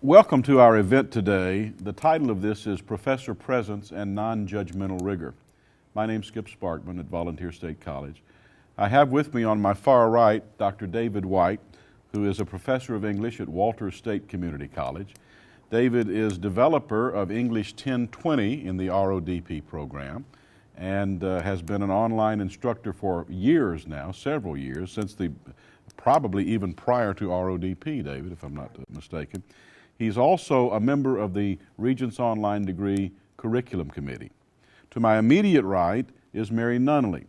Welcome to our event today. The title of this is Professor Presence and Non-Judgmental Rigor. My name's Skip Sparkman at Volunteer State College. I have with me on my far right Dr. David White, who is a professor of English at Walters State Community College. David is developer of English 1020 in the RODP program and has been an online instructor for years now, several years, since probably even prior to RODP, David, if I'm not mistaken. He's also a member of the Regents Online Degree Curriculum Committee. To my immediate right is Mary Nunley.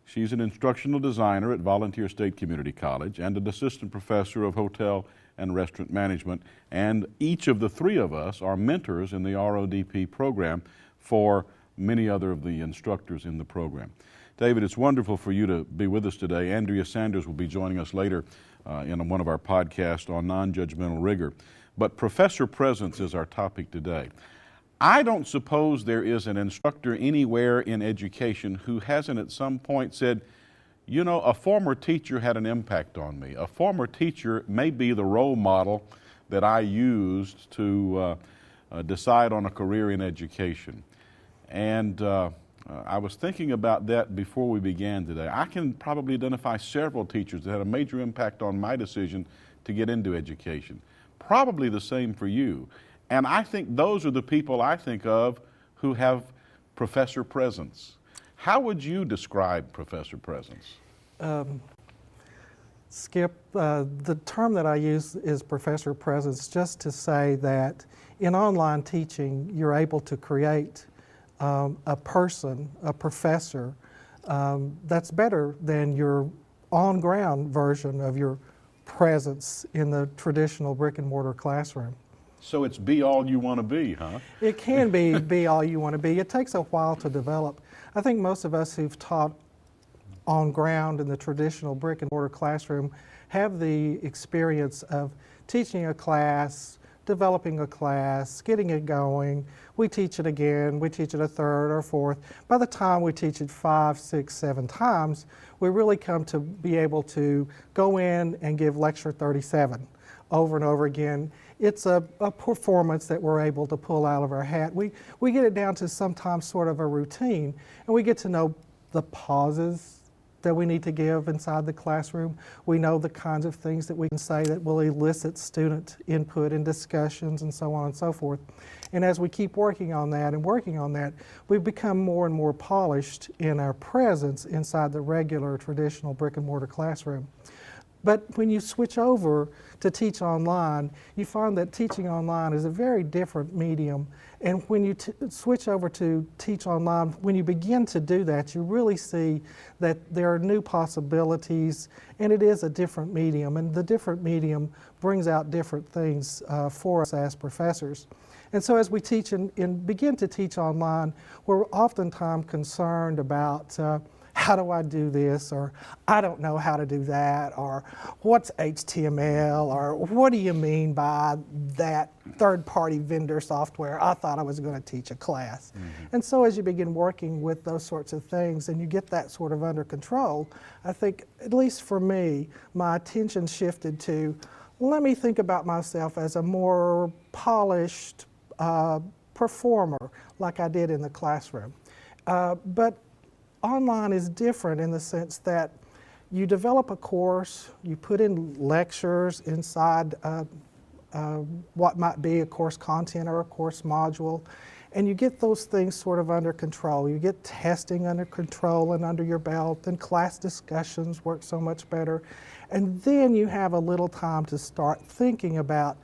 She's an instructional designer at Volunteer State Community College and an assistant professor of hotel and restaurant management, and each of the three of us are mentors in the RODP program for many other of the instructors in the program. David, it's wonderful for you to be with us today. Andrea Sanders will be joining us later in one of our podcasts on non-judgmental rigor. But Professor Presence is our topic today. I don't suppose there is an instructor anywhere in education who hasn't at some point said, you know, a former teacher had an impact on me. A former teacher may be the role model that I used to decide on a career in education. And I was thinking about that before we began today. I can probably identify several teachers that had a major impact on my decision to get into education. Probably the same for you. And I think those are the people I think of who have Professor Presence. How would you describe Professor Presence? Skip, the term that I use is Professor Presence just to say that in online teaching you're able to create a person, a professor, that's better than your on-ground version of your presence in the traditional brick-and-mortar classroom. So it's be all you want to be, huh? It can be all you want to be. It takes a while to develop. I think most of us who've taught on ground in the traditional brick-and-mortar classroom have the experience of teaching a class, developing a class, getting it going. We teach it again, we teach it a third or fourth. By the time we teach it 5, 6, 7 times, we really come to be able to go in and give lecture 37 over and over again. It's a performance that we're able to pull out of our hat. We get it down to sometimes sort of a routine, and we get to know the pauses that we need to give inside the classroom. We know the kinds of things that we can say that will elicit student input and discussions and so on and so forth. And as we keep working on that, we've become more and more polished in our presence inside the regular traditional brick and mortar classroom. But when you switch over to teach online, you find that teaching online is a very different medium. And when you switch over to teach online, when you begin to do that, you really see that there are new possibilities, and it is a different medium. And the different medium brings out different things for us as professors. And so as we teach and begin to teach online, we're oftentimes concerned about how do I do this, or I don't know how to do that, or what's HTML, or what do you mean by that third-party vendor software? I thought I was going to teach a class. And so as you begin working with those sorts of things and you get that sort of under control, I think, at least for me, my attention shifted to, let me think about myself as a more polished performer like I did in the classroom. But online is different in the sense that you develop a course, you put in lectures inside what might be a course content or a course module, and you get those things sort of under control. You get testing under control and under your belt, and class discussions work so much better. And then you have a little time to start thinking about,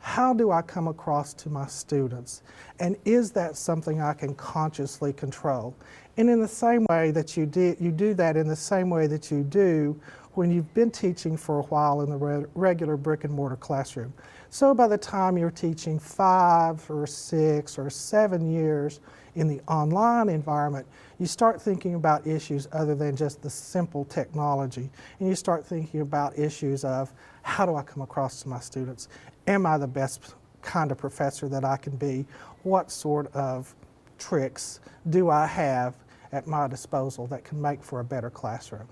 how do I come across to my students? And is that something I can consciously control? And in the same way that you do that in the same way that you do when you've been teaching for a while in the regular brick and mortar classroom. So by the time you're teaching 5 or 6 or 7 years in the online environment, you start thinking about issues other than just the simple technology. And you start thinking about issues of, how do I come across to my students? Am I the best kind of professor that I can be? What sort of tricks do I have at my disposal that can make for a better classroom?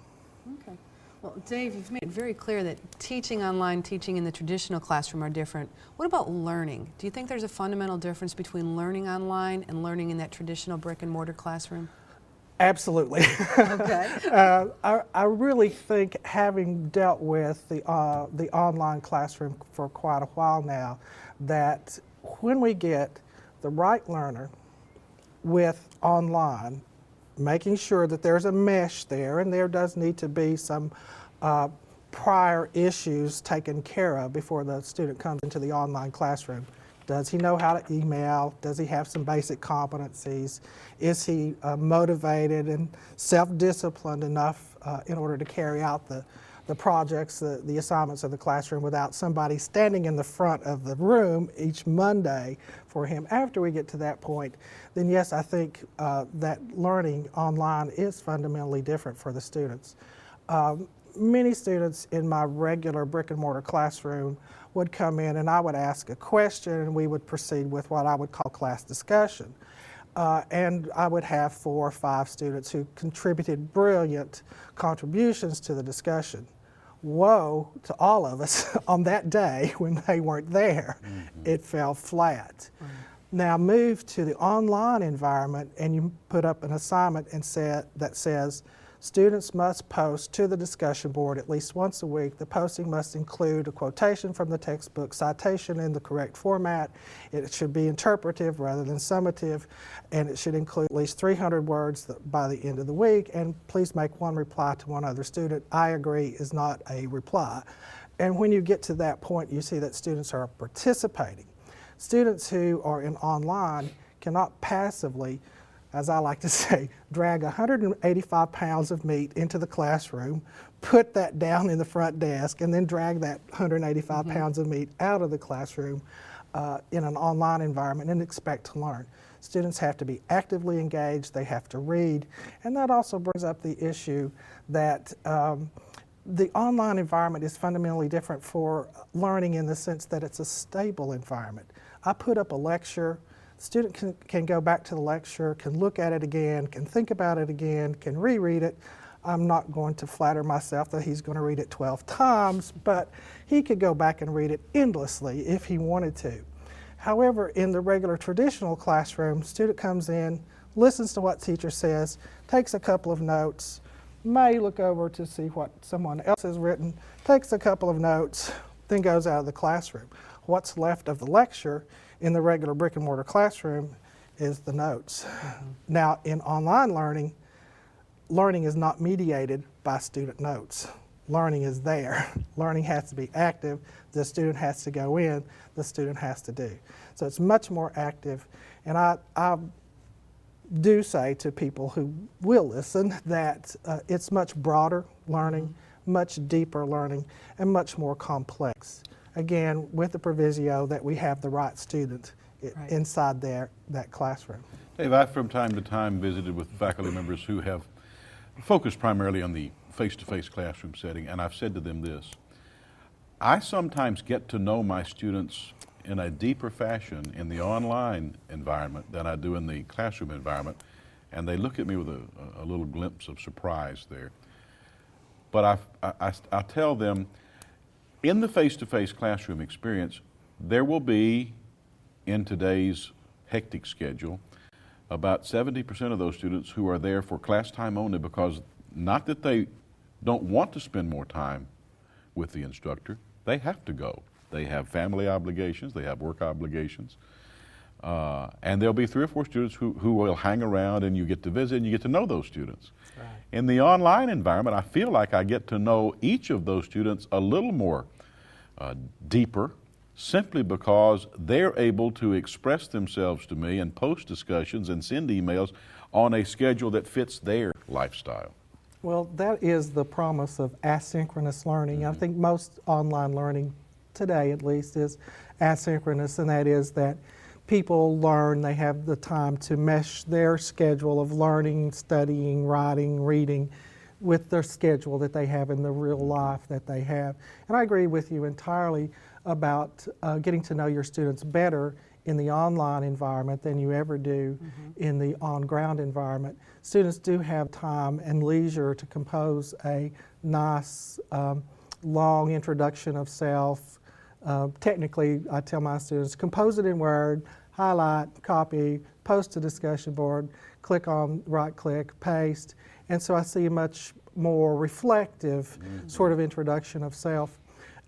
Okay. Well, Dave, you've made it very clear that teaching online, teaching in the traditional classroom are different. What about learning? Do you think there's a fundamental difference between learning online and learning in that traditional brick and mortar classroom? Absolutely. Okay. I really think, having dealt with the online classroom for quite a while now, that when we get the right learner with online, making sure that there's a mesh there, and there does need to be some prior issues taken care of before the student comes into the online classroom. Does he know how to email? Does he have some basic competencies? Is he motivated and self-disciplined enough in order to carry out the projects, the assignments of the classroom without somebody standing in the front of the room each Monday for him? After we get to that point, then yes, I think that learning online is fundamentally different for the students. Many students in my regular brick and mortar classroom would come in and I would ask a question and we would proceed with what I would call class discussion. And I would have 4 or 5 students who contributed brilliant contributions to the discussion. Woe to all of us on that day when they weren't there. It fell flat. Now move to the online environment and you put up an assignment and that says, students must post to the discussion board at least once a week. The posting must include a quotation from the textbook, citation in the correct format. It should be interpretive rather than summative, and it should include at least 300 words by the end of the week, and please make one reply to one other student. I agree is not a reply. And when you get to that point, you see that students are participating. Students who are in online cannot passively, as I like to say, drag 185 pounds of meat into the classroom, put that down in the front desk, and then drag that 185 pounds of meat out of the classroom in an online environment and expect to learn. Students have to be actively engaged, they have to read, and that also brings up the issue that the online environment is fundamentally different for learning in the sense that it's a stable environment. I put up a lecture. Student can go back to the lecture, can look at it again, can think about it again, can reread it. I'm not going to flatter myself that he's going to read it 12 times, but he could go back and read it endlessly if he wanted to. However, in the regular traditional classroom, student comes in, listens to what teacher says, takes a couple of notes, may look over to see what someone else has written, takes a couple of notes, then goes out of the classroom. What's left of the lecture in the regular brick and mortar classroom is the notes. Now, in online learning, learning is not mediated by student notes. Learning is there. Learning has to be active. The student has to go in. The student has to do. So it's much more active. And I do say to people who will listen that it's much broader learning, much deeper learning, and much more complex. Again, with the proviso that we have the right student inside that classroom. Dave, I've from time to time visited with faculty members who have focused primarily on the face-to-face classroom setting, and I've said to them this: I sometimes get to know my students in a deeper fashion in the online environment than I do in the classroom environment, and they look at me with a little glimpse of surprise there. But I tell them, in the face-to-face classroom experience, there will be, in today's hectic schedule, about 70% of those students who are there for class time only, because not that they don't want to spend more time with the instructor, they have to go. They have family obligations, they have work obligations, and there'll be 3 or 4 students who will hang around, and you get to visit and you get to know those students. Right. In the online environment, I feel like I get to know each of those students a little more deeper, simply because they're able to express themselves to me and post discussions and send emails on a schedule that fits their lifestyle. Well, that is the promise of asynchronous learning. I think most online learning today, at least, is asynchronous, and that is that people learn, they have the time to mesh their schedule of learning, studying, writing, reading with their schedule that they have in the real life that they have. And I agree with you entirely about getting to know your students better in the online environment than you ever do in the on-ground environment. Students do have time and leisure to compose a nice, long introduction of self. Technically, I tell my students, compose it in Word, highlight, copy, post to discussion board, click on, right-click, paste, and so I see a much more reflective sort of introduction of self.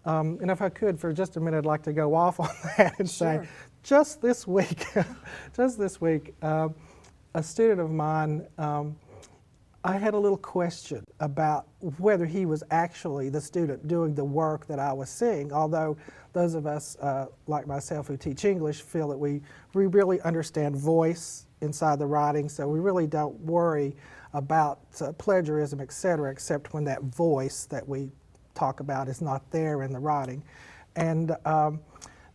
And if I could, for just a minute, I'd like to go off on that and say, just this week, a student of mine, I had a little question about whether he was actually the student doing the work that I was seeing, although those of us like myself who teach English feel that we really understand voice inside the writing, so we really don't worry about plagiarism, etc., except when that voice that we talk about is not there in the writing. And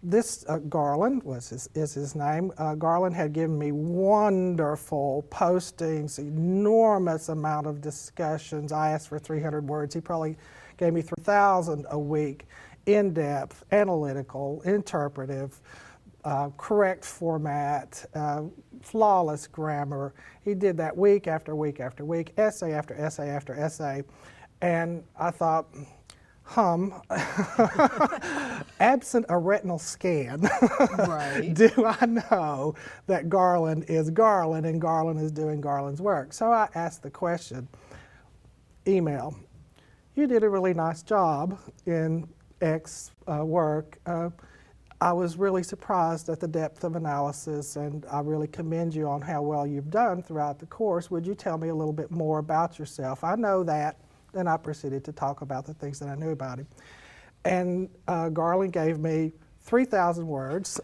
this Garland is his name. Garland had given me wonderful postings, enormous amount of discussions. I asked for 300 words. He probably gave me 3,000 a week, in-depth, analytical, interpretive, correct format, flawless grammar. He did that week after week after week, essay after essay after essay. And I thought, absent a retinal scan, do I know that Garland is Garland and Garland is doing Garland's work? So I asked the question, email, you did a really nice job in X work. I was really surprised at the depth of analysis, and I really commend you on how well you've done throughout the course. Would you tell me a little bit more about yourself? I know that. Then I proceeded to talk about the things that I knew about him. And Garland gave me 3,000 words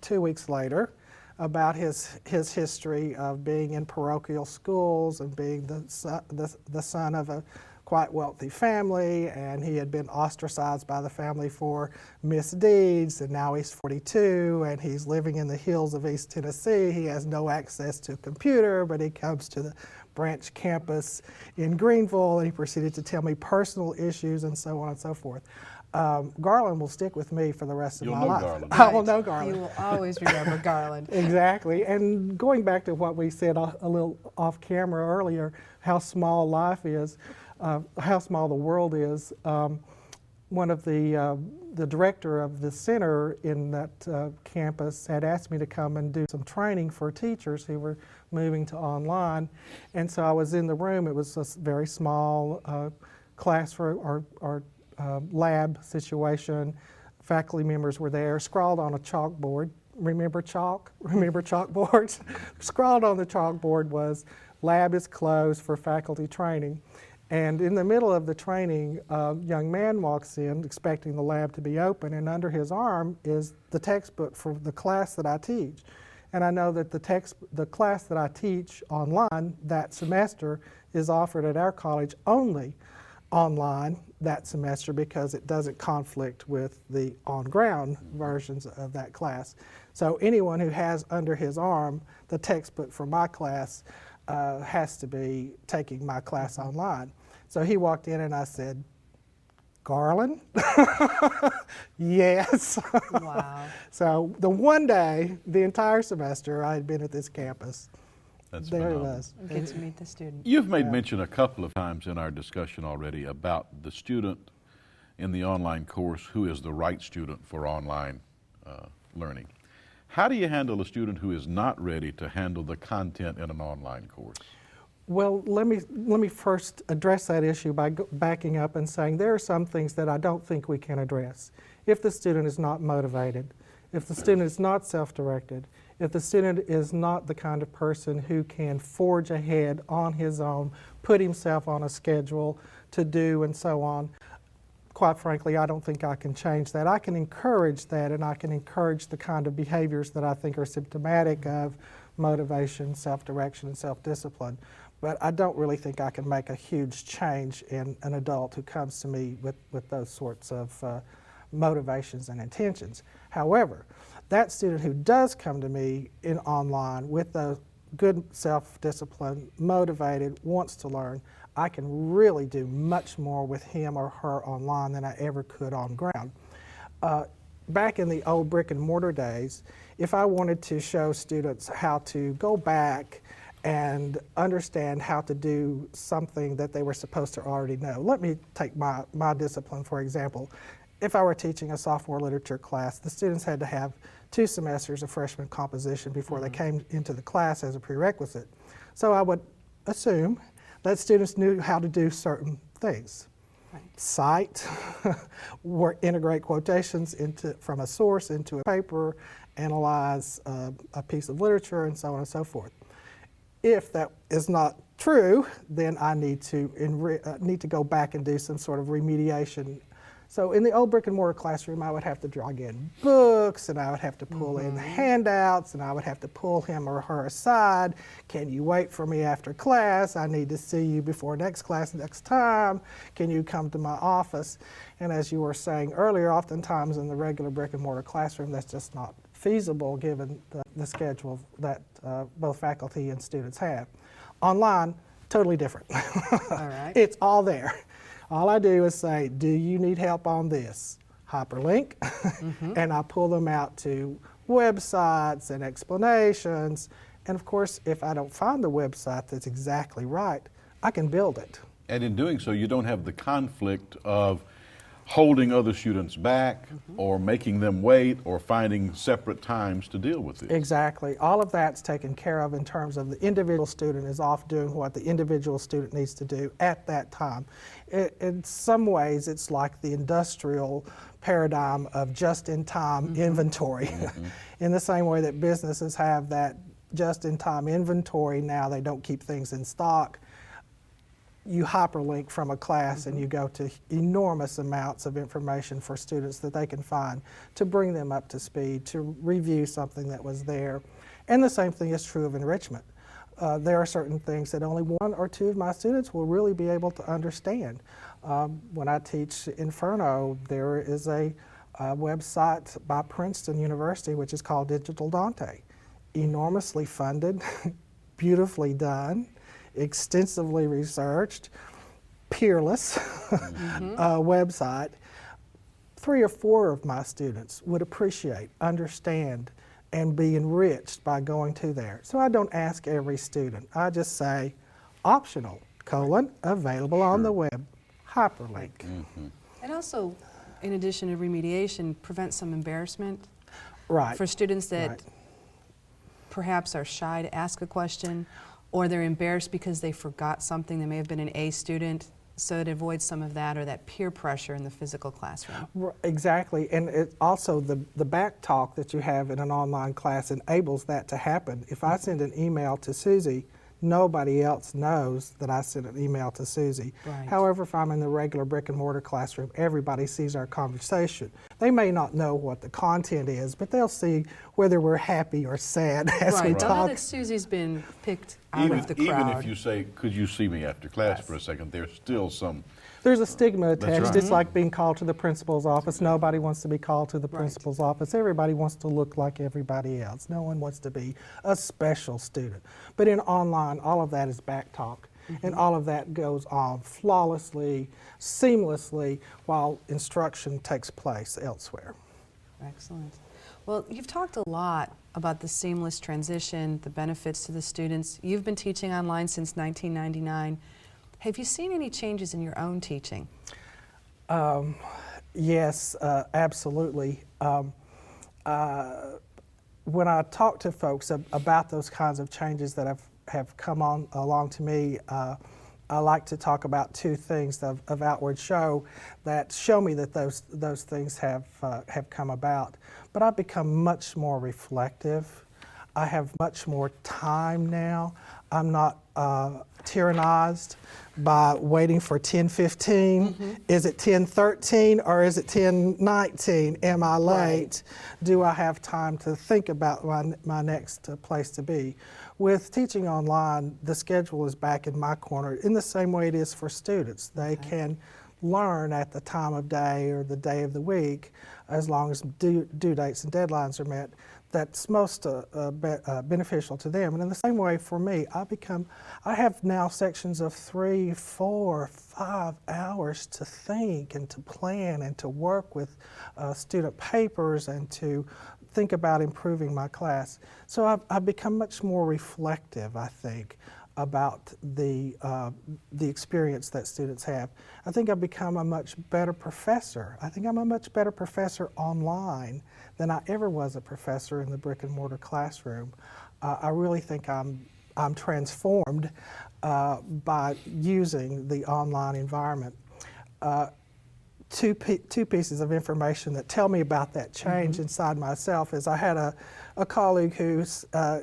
2 weeks later about his history of being in parochial schools and being the son of a quite wealthy family, and he had been ostracized by the family for misdeeds, and now he's 42 and he's living in the hills of East Tennessee. He has no access to a computer, but he comes to the branch campus in Greenville, and he proceeded to tell me personal issues and so on and so forth. Garland will stick with me for the rest of my life. Garland. I will know Garland. You will always remember Garland. Exactly. And going back to what we said a little off camera earlier, how small life is, how small the world is. One of the director of the center in that campus had asked me to come and do some training for teachers who were moving to online. And so I was in the room. It was a very small classroom or lab situation. Faculty members were there, scrawled on a chalkboard. Remember chalk? Remember chalkboards? Scrawled on the chalkboard was, "Lab is closed for faculty training." And in the middle of the training, a young man walks in expecting the lab to be open, and under his arm is the textbook for the class that I teach. And I know that the class that I teach online that semester is offered at our college only online that semester because it doesn't conflict with the on-ground versions of that class. So anyone who has under his arm the textbook for my class has to be taking my class online. So he walked in and I said, "Garland?" Yes. Wow. So the one day, the entire semester, I had been at this campus. That's there phenomenal. it was. Get to meet the student. You've made mention a couple of times in our discussion already about the student in the online course who is the right student for online learning. How do you handle a student who is not ready to handle the content in an online course? Well, let me first address that issue by backing up and saying there are some things that I don't think we can address. If the student is not motivated, if the student is not self-directed, if the student is not the kind of person who can forge ahead on his own, put himself on a schedule to do and so on, quite frankly, I don't think I can change that. I can encourage that, and I can encourage the kind of behaviors that I think are symptomatic of motivation, self-direction, and self-discipline. But I don't really think I can make a huge change in an adult who comes to me with those sorts of motivations and intentions. However, that student who does come to me in online with a good self-discipline, motivated, wants to learn, I can really do much more with him or her online than I ever could on ground. Back in the old brick and mortar days, if I wanted to show students how to go back and understand how to do something that they were supposed to already know. Let me take my discipline, for example. If I were teaching a sophomore literature class, the students had to have 2 semesters of freshman composition before they came into the class as a prerequisite. So I would assume that students knew how to do certain things. Right. Cite, or integrate quotations from a source into a paper, analyze a piece of literature, and so on and so forth. If that is not true, then I need to go back and do some sort of remediation. So in the old brick and mortar classroom, I would have to drag in books, and I would have to pull in handouts, and I would have to pull him or her aside. Can you wait for me after class? I need to see you before next class next time. Can you come to my office? And as you were saying earlier, oftentimes in the regular brick and mortar classroom, that's just not feasible given the schedule that both faculty and students have. Online, totally different. All right. It's all there. All I do is say, do you need help on this? Hyperlink, and I pull them out to websites and explanations. And of course, if I don't find the website that's exactly right, I can build it. And in doing so, you don't have the conflict of holding other students back or making them wait or finding separate times to deal with it. Exactly. All of that's taken care of in terms of the individual student is off doing what the individual student needs to do at that time. In some ways, it's like the industrial paradigm of just-in-time inventory. In the same way that businesses have that just-in-time inventory now, they don't keep things in stock. You hyperlink from a class and you go to enormous amounts of information for students that they can find to bring them up to speed, to review something that was there. And the same thing is true of enrichment. There are certain things that only 1 or 2 of my students will really be able to understand. When I teach Inferno, there is a website by Princeton University which is called Digital Dante. Enormously funded, beautifully done, extensively researched, peerless website. 3 or 4 of my students would appreciate, understand, and be enriched by going to there. So I don't ask every student. I just say, optional, available on the web, hyperlink. And also, in addition to remediation, prevent some embarrassment for students that perhaps are shy to ask a question, or they're embarrassed because they forgot something. They may have been an A student, so it avoids some of that or that peer pressure in the physical classroom. Exactly, and it also the back talk that you have in an online class enables that to happen. If I send an email to Susie, nobody else knows that I sent an email to Susie. Right. However, if I'm in the regular brick and mortar classroom, everybody sees our conversation. They may not know what the content is, but they'll see whether we're happy or sad as we They'll know talk. that Susie's been picked out of the crowd. Even if you say, could you see me after class for a second, there's still some... There's a stigma attached. right. It's like being called to the principal's office. Nobody wants to be called to the principal's office. Everybody wants to look like everybody else. No one wants to be a special student. But in online, all of that is back talk. And all of that goes on flawlessly, seamlessly, while instruction takes place elsewhere. Excellent. Well, you've talked a lot about the seamless transition, the benefits to the students. You've been teaching online since 1999. Have you seen any changes in your own teaching? Yes, absolutely. When I talk to folks about those kinds of changes that have come along to me, I like to talk about 2 things of outward show that show me that those things have come about. But I've become much more reflective. I have much more time now. I'm not tyrannized by waiting for 10:15. Is it 10:13 or is it 10:19? Am I late? Do I have time to think about my next place to be? With teaching online, the schedule is back in my corner in the same way it is for students. They can learn at the time of day or the day of the week, as long as due dates and deadlines are met. That's most beneficial to them. And in the same way for me, I have now sections of 3, 4, 5 hours to think and to plan and to work with student papers and to think about improving my class. So I've become much more reflective, I think, about the experience that students have. I think I've become a much better professor. I think I'm a much better professor online than I ever was a professor in the brick and mortar classroom. I really think I'm transformed by using the online environment. Two pieces of information that tell me about that change inside myself is I had a colleague who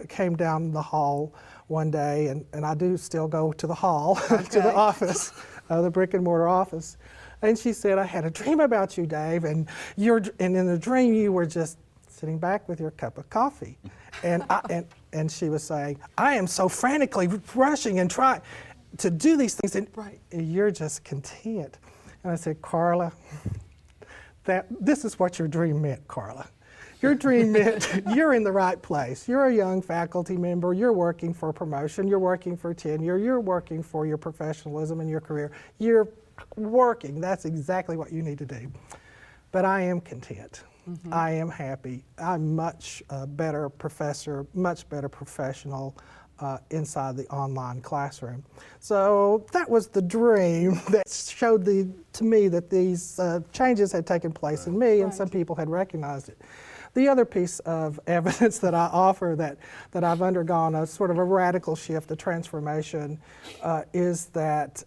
came down the hall one day, and I do still go to the hall, to the office, the brick and mortar office, and she said, "I had a dream about you, Dave, and in the dream you were just sitting back with your cup of coffee," and she was saying, "I am so frantically rushing and trying to do these things, and you're just content." And I said, "Carla, this is what your dream meant, Carla. Your dream meant you're in the right place. You're a young faculty member. You're working for promotion. You're working for tenure. You're working for your professionalism and your career. You're working. That's exactly what you need to do. But I am content. I am happy. I'm much better professor, much better professional inside the online classroom." So that was the dream that showed to me that these changes had taken place in me, and some people had recognized it. The other piece of evidence that I offer that I've undergone a sort of a radical shift, a transformation, is that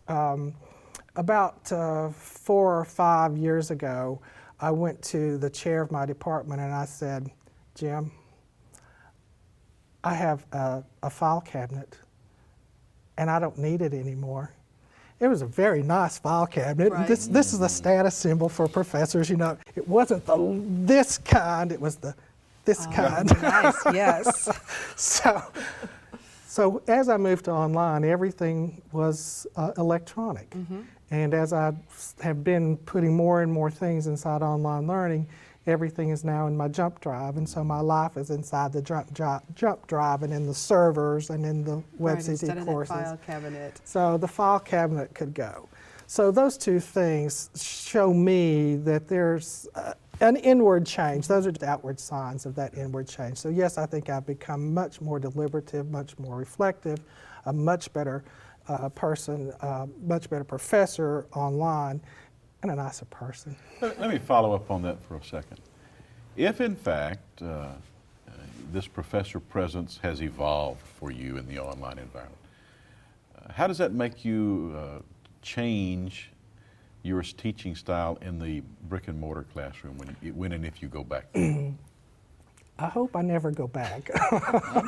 about 4 or 5 years ago, I went to the chair of my department and I said, "Jim, I have a file cabinet and I don't need it anymore." It was a very nice file cabinet. This is the status symbol for professors, you know. It wasn't this kind, it was this kind. Nice, yes. So as I moved to online, everything was electronic. And as I have been putting more and more things inside online learning, everything is now in my jump drive, and so my life is inside the jump drive and in the servers and in the WebCT instead of courses. that file cabinet. So the file cabinet could go. So those two things show me that there's an inward change. Those are the outward signs of that inward change. So yes, I think I've become much more deliberative, much more reflective, a much better person, much better professor online, and a nicer person. Let me follow up on that for a second. If in fact this professor presence has evolved for you in the online environment, how does that make you change your teaching style in the brick and mortar classroom when and if you go back there? I hope I never go back.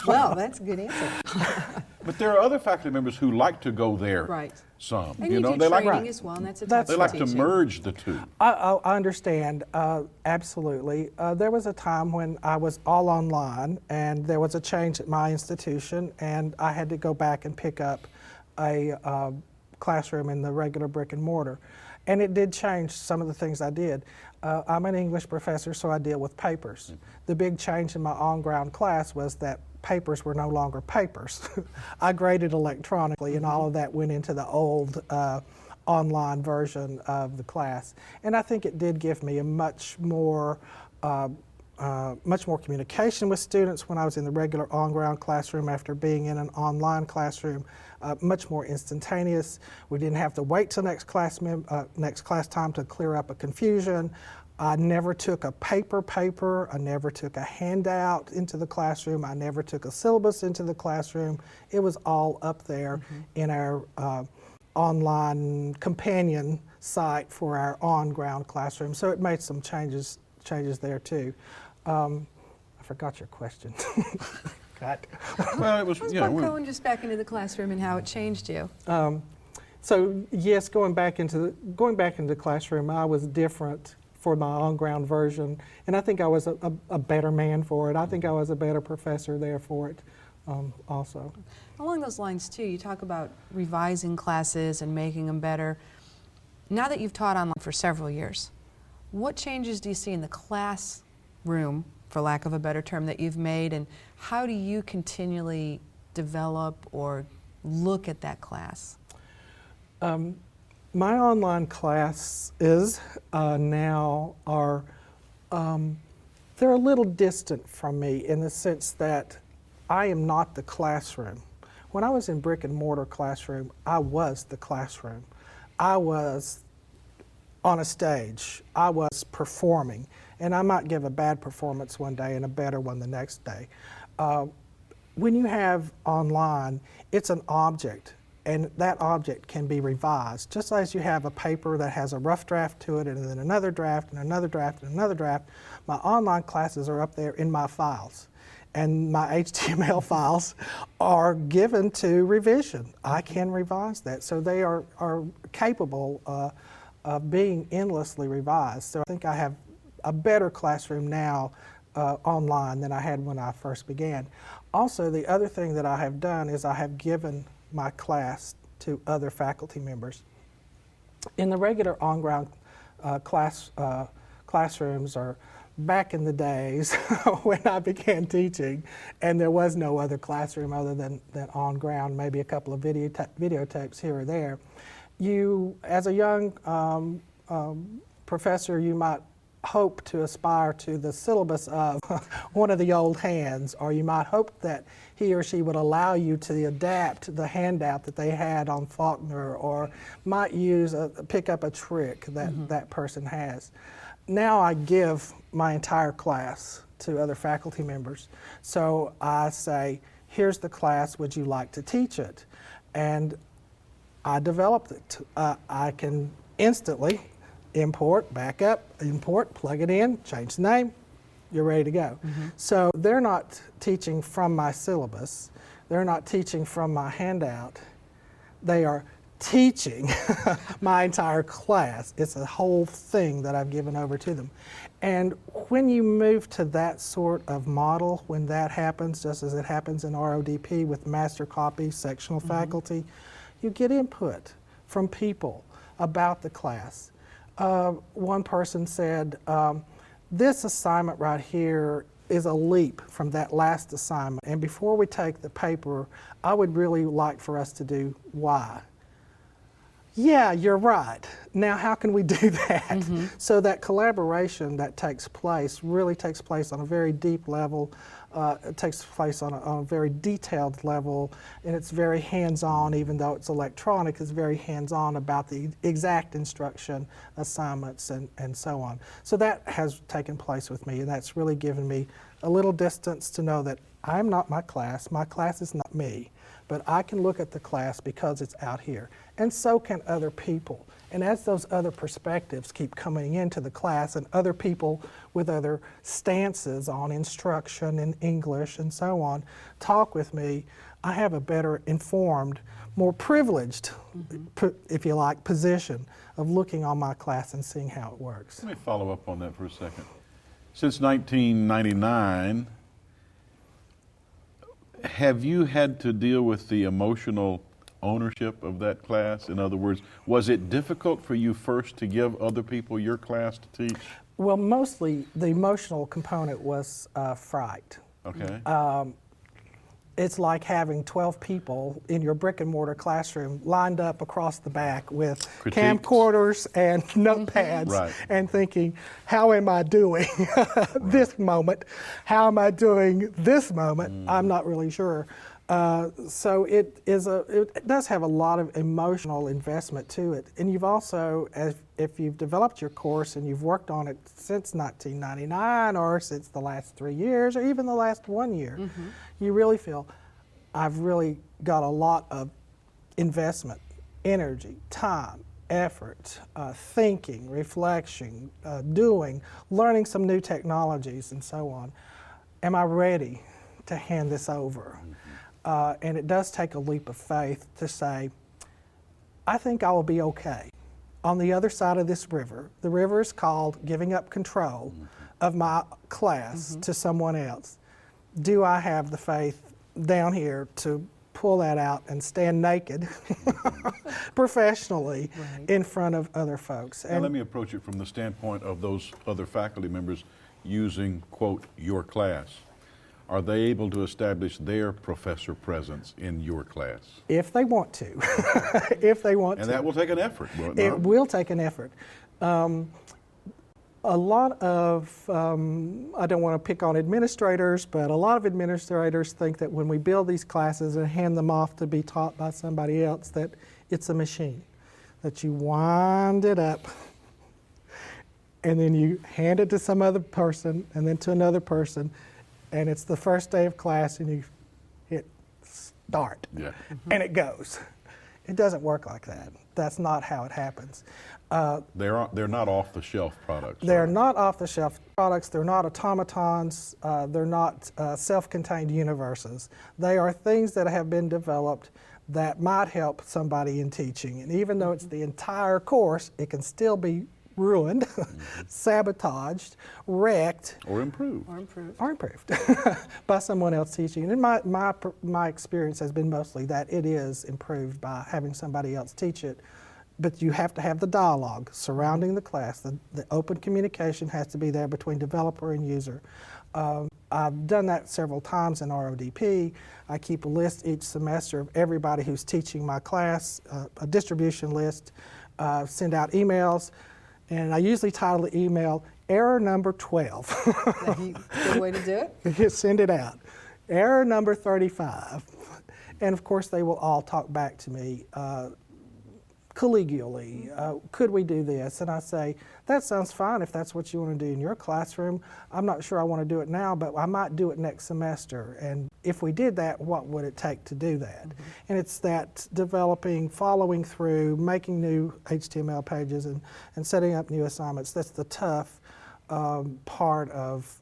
Well, that's a good answer. But there are other faculty members who like to go there some. And you do they training like, as well, and that's a type they of like teaching. to merge the two. I understand, absolutely. There was a time when I was all online, and there was a change at my institution, and I had to go back and pick up a classroom in the regular brick and mortar. And it did change some of the things I did. I'm an English professor, so I deal with papers. The big change in my on-ground class was that papers were no longer papers. I graded electronically, and all of that went into the old online version of the class. And I think it did give me a much more communication with students when I was in the regular on-ground classroom after being in an online classroom. Much more instantaneous. We didn't have to wait till next class time to clear up a confusion. I never took a paper. I never took a handout into the classroom. I never took a syllabus into the classroom. It was all up there in our online companion site for our on-ground classroom. So it made some changes there too. I forgot your question. Well, it was, going just back into the classroom and how it changed you. So yes, going back into the classroom, I was different for my on-ground version, and I think I was a better man for it. I think I was a better professor there for it also. Along those lines too, you talk about revising classes and making them better. Now that you've taught online for several years, what changes do you see in the classroom, for lack of a better term, that you've made, and how do you continually develop or look at that class? My online classes now are, they're a little distant from me in the sense that I am not the classroom. When I was in brick and mortar classroom, I was the classroom. I was on a stage. I was performing. And I might give a bad performance one day and a better one the next day. When you have online, it's an object, and that object can be revised. Just as you have a paper that has a rough draft to it, and then another draft, and another draft, and another draft, my online classes are up there in my files. And my HTML files are given to revision. I can revise that. So they are capable of being endlessly revised. So I think I have a better classroom now online than I had when I first began. Also, the other thing that I have done is I have given my class to other faculty members. In the regular on-ground classrooms, or back in the days when I began teaching, and there was no other classroom other than on-ground, maybe a couple of videotapes here or there, you, as a young professor, you might hope to aspire to the syllabus of one of the old hands, or you might hope that he or she would allow you to adapt the handout that they had on Faulkner, or might pick up a trick that that person has. Now I give my entire class to other faculty members. So I say, here's the class, would you like to teach it? And I developed it. I can instantly import, backup, import, plug it in, change the name, you're ready to go. So they're not teaching from my syllabus, they're not teaching from my handout, they are teaching my entire class. It's a whole thing that I've given over to them. And when you move to that sort of model, when that happens, just as it happens in RODP with master copy, sectional faculty, you get input from people about the class. One person said, this assignment right here is a leap from that last assignment, and before we take the paper, I would really like for us to do Y. Yeah, you're right. Now how can we do that? So that collaboration that takes place really takes place on a very deep level. It takes place on a very detailed level, and it's very hands-on. Even though it's electronic, it's very hands-on about the exact instruction, assignments, and so on. So that has taken place with me, and that's really given me a little distance to know that I'm not my class is not me, but I can look at the class because it's out here, and so can other people. And as those other perspectives keep coming into the class, and other people with other stances on instruction and English and so on talk with me, I have a better informed, more privileged, if you like, position of looking on my class and seeing how it works. Let me follow up on that for a second. Since 1999, have you had to deal with the emotional ownership of that class? In other words, was it difficult for you first to give other people your class to teach? Well, mostly the emotional component was fright. Okay. It's like having 12 people in your brick and mortar classroom lined up across the back with camcorders and notepads and thinking, how am I doing this moment? How am I doing this moment? I'm not really sure. So it does have a lot of emotional investment to it. And you've also, if you've developed your course and you've worked on it since 1999 or since the last 3 years or even the last 1 year, you really feel, I've really got a lot of investment, energy, time, effort, thinking, reflection, doing, learning some new technologies and so on. Am I ready to hand this over? And it does take a leap of faith to say, I think I will be okay. On the other side of this river, the river is called giving up control of my class to someone else. Do I have the faith down here to pull that out and stand naked professionally in front of other folks? Now let me approach it from the standpoint of those other faculty members using, quote, your class. Are they able to establish their professor presence in your class? If they want to. If they want to. And that will take an effort, will it not? It will take an effort. A lot of, I don't want to pick on administrators, but a lot of administrators think that when we build these classes and hand them off to be taught by somebody else, that it's a machine, that you wind it up and then you hand it to some other person and then to another person, and it's the first day of class and you hit start, and it goes. It doesn't work like that. That's not how it happens. They're not off-the-shelf products. They're not off-the-shelf products. They're not automatons. They're not self-contained universes. They are things that have been developed that might help somebody in teaching. And even though it's the entire course, it can still be ruined, sabotaged, wrecked, or improved, by someone else teaching. And my experience has been mostly that it is improved by having somebody else teach it. But you have to have the dialogue surrounding the class. The open communication has to be there between developer and user. I've done that several times in RODP. I keep a list each semester of everybody who's teaching my class, a distribution list, send out emails, and I usually title the email Error Number 12. Good way to do it. Send it out. Error Number 35. And of course they will all talk back to me collegially, could we do this? And I say, that sounds fine if that's what you want to do in your classroom. I'm not sure I want to do it now, but I might do it next semester. And if we did that, what would it take to do that? And it's that developing, following through, making new HTML pages and setting up new assignments. That's the tough part of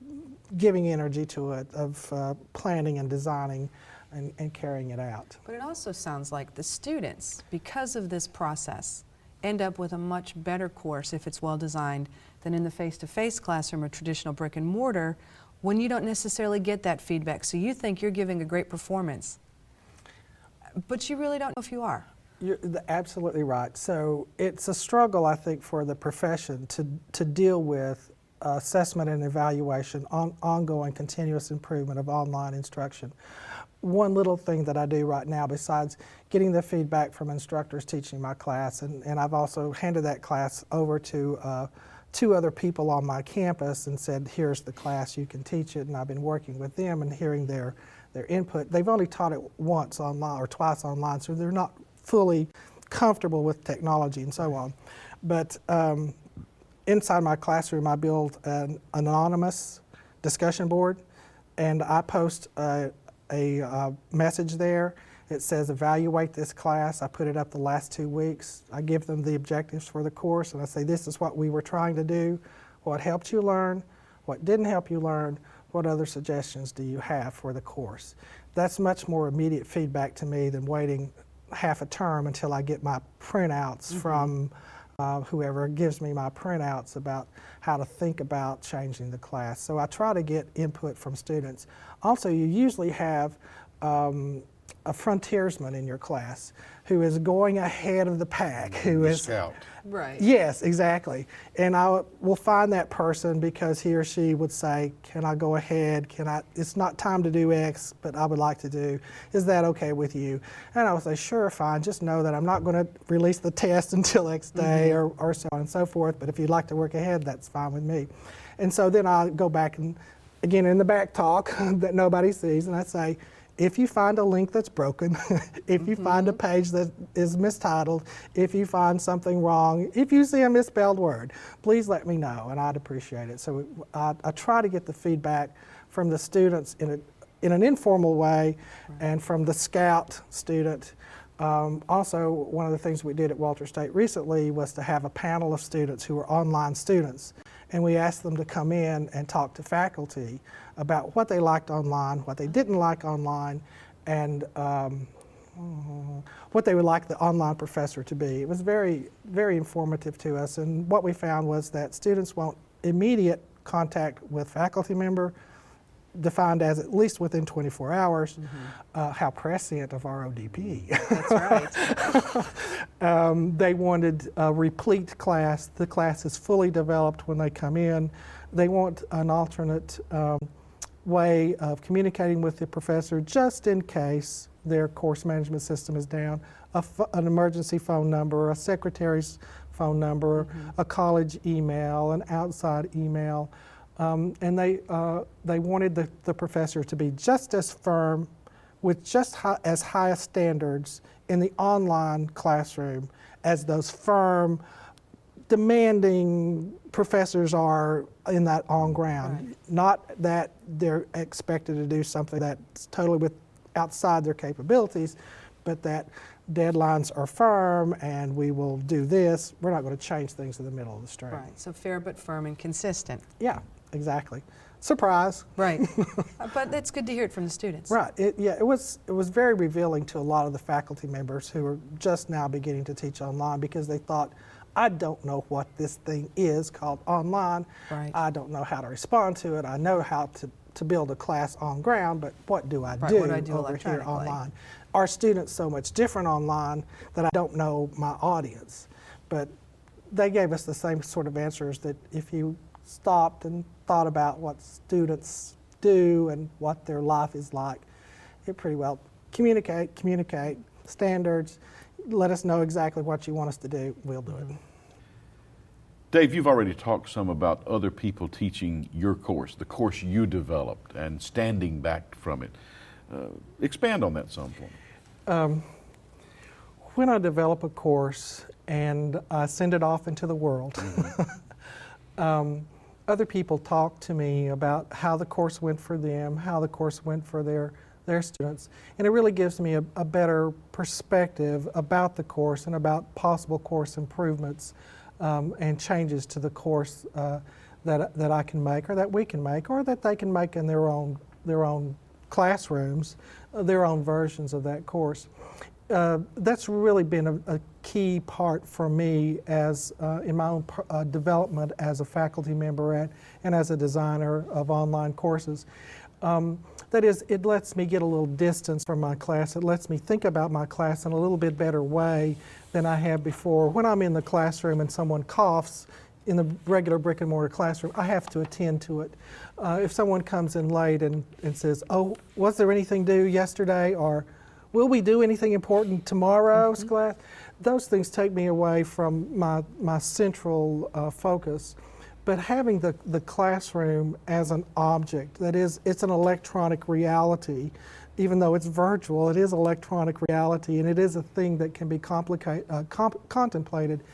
giving energy to it, of planning and designing and carrying it out. But it also sounds like the students, because of this process, end up with a much better course if it's well designed than in the face-to-face classroom or traditional brick and mortar when you don't necessarily get that feedback. So you think you're giving a great performance, but you really don't know if you are. You're absolutely right. So it's a struggle, I think, for the profession to deal with assessment and evaluation, ongoing continuous improvement of online instruction. One little thing that I do right now, besides getting the feedback from instructors teaching my class, and I've also handed that class over to 2 other people on my campus and said, here's the class, you can teach it, and I've been working with them and hearing their input. They've only taught it once online or twice online, so they're not fully comfortable with technology and so on. But inside my classroom, I build an anonymous discussion board, and I post a message there. It says evaluate this class. I put it up the last 2 weeks. I give them the objectives for the course and I say this is what we were trying to do, what helped you learn, what didn't help you learn, what other suggestions do you have for the course. That's much more immediate feedback to me than waiting half a term until I get my printouts from whoever gives me my printouts about how to think about changing the class. So I try to get input from students. Also, you usually have a frontiersman in your class who is going ahead of the pack, who is scout. Right. Yes, exactly. And I will find that person because he or she would say, can I go ahead? It's not time to do X, but I would like to do. Is that okay with you? And I would say, sure, fine. Just know that I'm not going to release the test until X day or so on and so forth. But if you'd like to work ahead, that's fine with me. And so then I go back and, again, in the back talk that nobody sees, and I say, if you find a link that's broken, if you find a page that is mistitled, if you find something wrong, if you see a misspelled word, please let me know, and I'd appreciate it. So I try to get the feedback from the students in an informal way, and from the scout student. Also, one of the things we did at Walter State recently was to have a panel of students who were online students, and we asked them to come in and talk to faculty about what they liked online, what they didn't like online, and what they would like the online professor to be. It was very, very informative to us, and what we found was that students want immediate contact with faculty member, defined as at least within 24 hours. How prescient of RODP. That's right. They wanted a replete class. The class is fully developed when they come in. They want an alternate way of communicating with the professor just in case their course management system is down, an emergency phone number, a secretary's telephone number, a college email, an outside email, and they wanted the professor to be just as firm with just as high standards in the online classroom as those firm, demanding professors are in that on ground. Right. Not that they're expected to do something that's totally outside their capabilities, but that deadlines are firm and we will do this. We're not going to change things in the middle of the street. Right, so fair but firm and consistent. Yeah, exactly. Surprise. Right, but it's good to hear it from the students. Right, it was very revealing to a lot of the faculty members who are just now beginning to teach online, because they thought, I don't know what this thing is called online. Right. I don't know how to respond to it. I know how to build a class on ground, but what do I Right, do, what do I do over here electronically? online? Our students so much different online that I don't know my audience. But they gave us the same sort of answers, that if you stopped and thought about what students do and what their life is like, it pretty well communicate, standards, let us know exactly what you want us to do, we'll do it. Dave, you've already talked some about other people teaching your course, the course you developed, and standing back from it. Expand on that some for me. When I develop a course and I send it off into the world, other people talk to me about how the course went for them, how the course went for their students, and it really gives me a better perspective about the course and about possible course improvements and changes to the course that I can make, or that we can make, or that they can make in their own classrooms, their own versions of that course. That's really been a key part for me as in my own development as a faculty member and as a designer of online courses. That is, it lets me get a little distance from my class. It lets me think about my class in a little bit better way than I have before. When I'm in the classroom and someone coughs in the regular brick and mortar classroom, I have to attend to it. If someone comes in late and says, oh, was there anything due yesterday, or will we do anything important tomorrow's class? Those things take me away from my central focus. But having the classroom as an object, that is, it's an electronic reality. Even though it's virtual, it is electronic reality, and it is a thing that can be contemplated.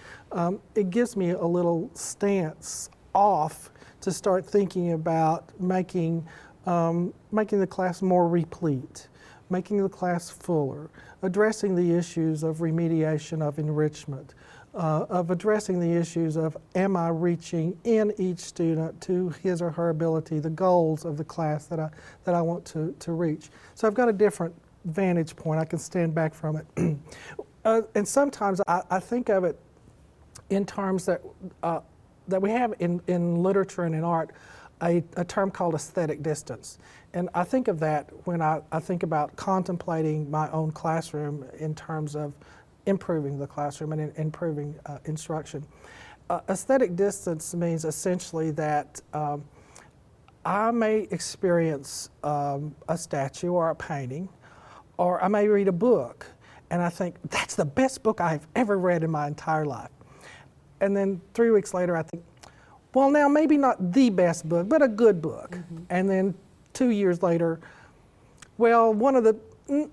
It gives me a little stance off to start thinking about making the class more replete, making the class fuller, addressing the issues of remediation, of enrichment, of addressing the issues of, am I reaching in each student to his or her ability, the goals of the class that I want to reach. So I've got a different vantage point. I can stand back from it. And sometimes I think of it in terms that we have in literature and in art, a term called aesthetic distance. And I think of that when I think about contemplating my own classroom in terms of improving the classroom and improving instruction. Aesthetic distance means essentially that I may experience a statue or a painting, or I may read a book, and I think, that's the best book I've ever read in my entire life. And then 3 weeks later, I think, well, now maybe not the best book, but a good book. And then 2 years later, well,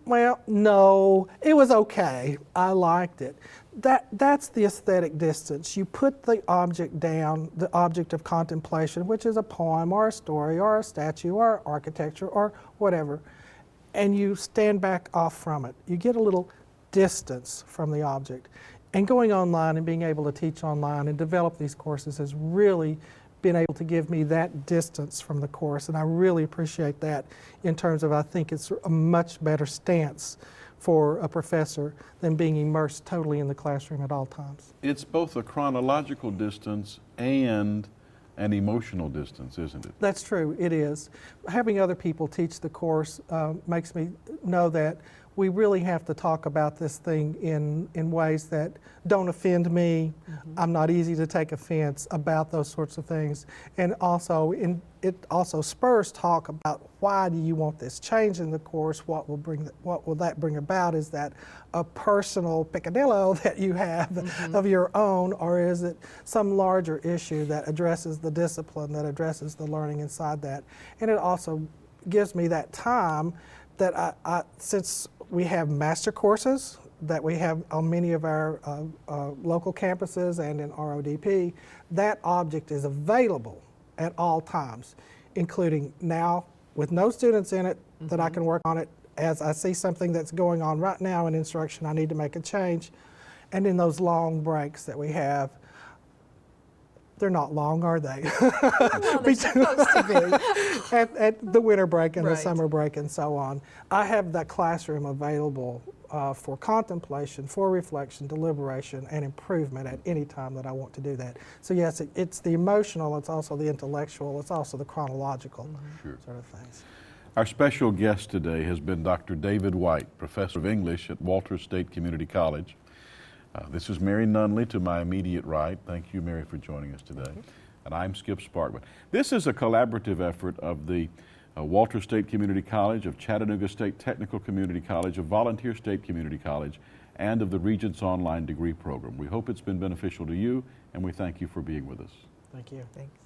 well, no, it was okay. I liked it. That's the aesthetic distance. You put the object down, the object of contemplation, which is a poem or a story or a statue or architecture or whatever, and you stand back off from it. You get a little distance from the object. And going online and being able to teach online and develop these courses has really been able to give me that distance from the course, and I really appreciate that in terms of, I think it's a much better stance for a professor than being immersed totally in the classroom at all times. It's both a chronological distance and an emotional distance, isn't it? That's true, it is. Having other people teach the course makes me know that we really have to talk about this thing in ways that don't offend me. I'm not easy to take offense about those sorts of things. And also, it also spurs talk about why do you want this change in the course? What will that bring about? Is that a personal picadillo that you have of your own, or is it some larger issue that addresses the discipline, that addresses the learning inside that? And it also gives me that time that since we have master courses that we have on many of our local campuses and in RODP, that object is available at all times, including now with no students in it, that I can work on it as I see something that's going on right now in instruction, I need to make a change. And in those long breaks that we have, they're not long, are they? Well, they're supposed to be. At the winter break and the summer break and so on. I have that classroom available for contemplation, for reflection, deliberation, and improvement at any time that I want to do that. So yes, it's the emotional, it's also the intellectual, it's also the chronological sort of things. Our special guest today has been Dr. David White, Professor of English at Walters State Community College. This is Mary Nunley to my immediate right. Thank you, Mary, for joining us today. And I'm Skip Sparkman. This is a collaborative effort of the Walters State Community College, of Chattanooga State Technical Community College, of Volunteer State Community College, and of the Regents Online Degree Program. We hope it's been beneficial to you, and we thank you for being with us. Thank you. Thanks.